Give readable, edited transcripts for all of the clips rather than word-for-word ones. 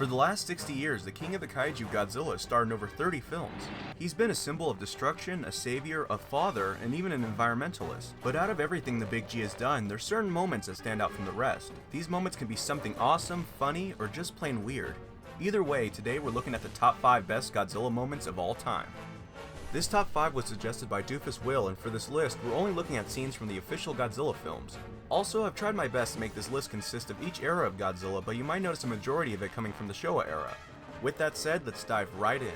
For the last 60 years, the king of the kaiju Godzilla starred in over 30 films. He's been a symbol of destruction, a savior, a father, and even an environmentalist. But out of everything the Big G has done, there's certain moments that stand out from the rest. These moments can be something awesome, funny, or just plain weird. Either way, today we're looking at the top 5 best Godzilla moments of all time. This top 5 was suggested by Doofus Will, and for this list, we're only looking at scenes from the official Godzilla films. Also, I've tried my best to make this list consist of each era of Godzilla, but you might notice a majority of it coming from the Showa era. With that said, let's dive right in.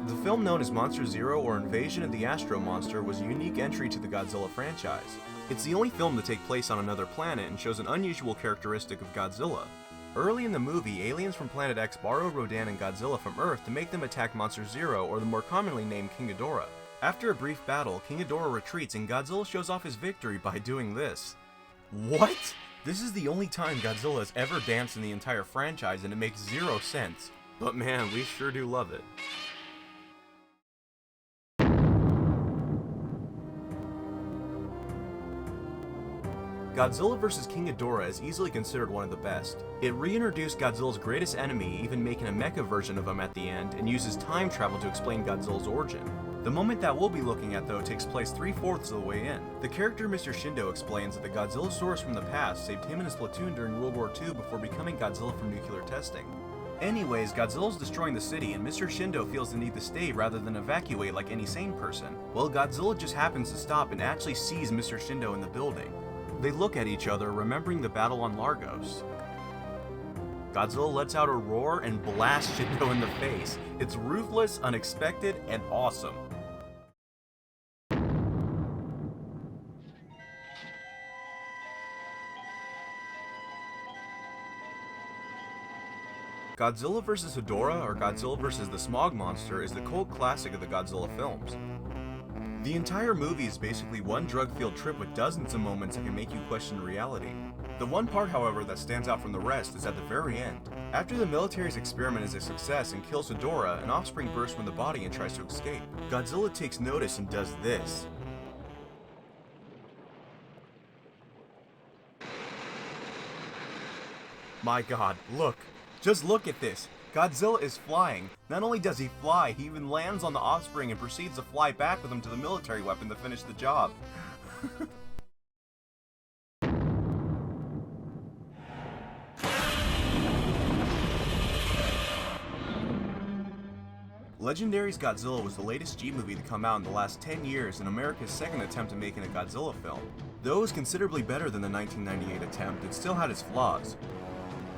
The film known as Monster Zero or Invasion of the Astro Monster was a unique entry to the Godzilla franchise. It's the only film to take place on another planet and shows an unusual characteristic of Godzilla. Early in the movie, aliens from Planet X borrow Rodan and Godzilla from Earth to make them attack Monster Zero, or the more commonly named King Ghidorah. After a brief battle, King Ghidorah retreats and Godzilla shows off his victory by doing this. What? This is the only time Godzilla has ever danced in the entire franchise and it makes zero sense. But man, we sure do love it. Godzilla vs. King Ghidorah is easily considered one of the best. It reintroduced Godzilla's greatest enemy, even making a mecha version of him at the end, and uses time travel to explain Godzilla's origin. The moment that we'll be looking at though takes place 3/4 of the way in. The character Mr. Shindo explains that the Godzillasaurus from the past saved him and his platoon during World War II before becoming Godzilla from nuclear testing. Anyways, Godzilla's destroying the city and Mr. Shindo feels the need to stay rather than evacuate like any sane person. Well, Godzilla just happens to stop and actually sees Mr. Shindo in the building. They look at each other, remembering the battle on Largos. Godzilla lets out a roar and blasts Shindo in the face. It's ruthless, unexpected, and awesome. Godzilla vs. Sidora, or Godzilla vs. the Smog Monster, is the cult classic of the Godzilla films. The entire movie is basically one drug-fueled trip with dozens of moments that can make you question reality. The one part, however, that stands out from the rest is at the very end. After the military's experiment is a success and kills Sidora, an offspring bursts from the body and tries to escape. Godzilla takes notice and does this. My god, look! Just look at this! Godzilla is flying. Not only does he fly, he even lands on the offspring and proceeds to fly back with him to the military weapon to finish the job. Legendary's Godzilla was the latest G movie to come out in the last 10 years and America's second attempt at making a Godzilla film. Though it was considerably better than the 1998 attempt, it still had its flaws.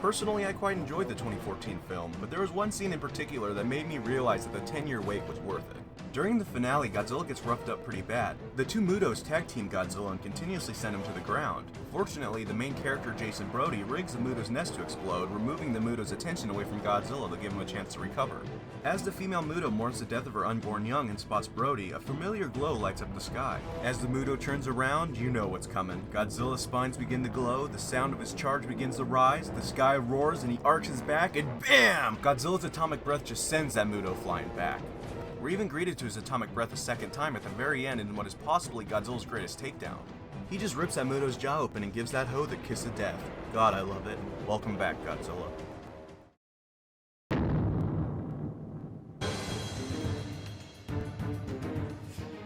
Personally, I quite enjoyed the 2014 film, but there was one scene in particular that made me realize that the 10-year wait was worth it. During the finale, Godzilla gets roughed up pretty bad. The two Mutos tag team Godzilla and continuously send him to the ground. Fortunately, the main character Jason Brody rigs the Muto's nest to explode, removing the Muto's attention away from Godzilla to give him a chance to recover. As the female Muto mourns the death of her unborn young and spots Brody, a familiar glow lights up the sky. As the Muto turns around, you know what's coming. Godzilla's spines begin to glow, the sound of his charge begins to rise, the sky roars and he arches back, and BAM! Godzilla's atomic breath just sends that Muto flying back. We're even greeted to his atomic breath a second time at the very end in what is possibly Godzilla's greatest takedown. He just rips that Muto's jaw open and gives that hoe the kiss of death. God, I love it. Welcome back, Godzilla.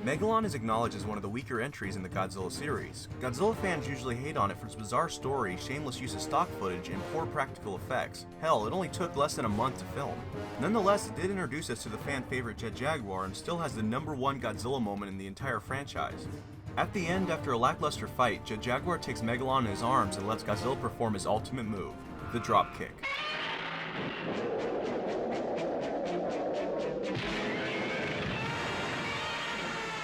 Megalon is acknowledged as one of the weaker entries in the Godzilla series. Godzilla fans usually hate on it for its bizarre story, shameless use of stock footage, and poor practical effects. Hell, it only took less than a month to film. Nonetheless, it did introduce us to the fan favorite Jet Jaguar and still has the #1 Godzilla moment in the entire franchise. At the end, after a lackluster fight, Jet Jaguar takes Megalon in his arms and lets Godzilla perform his ultimate move, the dropkick.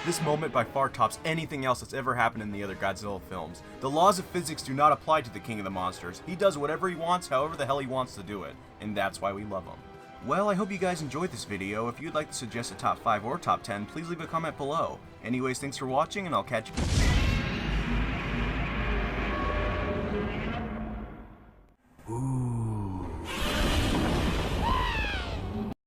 This moment by far tops anything else that's ever happened in the other Godzilla films. The laws of physics do not apply to the King of the Monsters. He does whatever he wants, however the hell he wants to do it, and that's why we love him. Well, I hope you guys enjoyed this video. If you'd like to suggest a top 5 or top 10, please leave a comment below. Anyways, thanks for watching, and I'll catch you.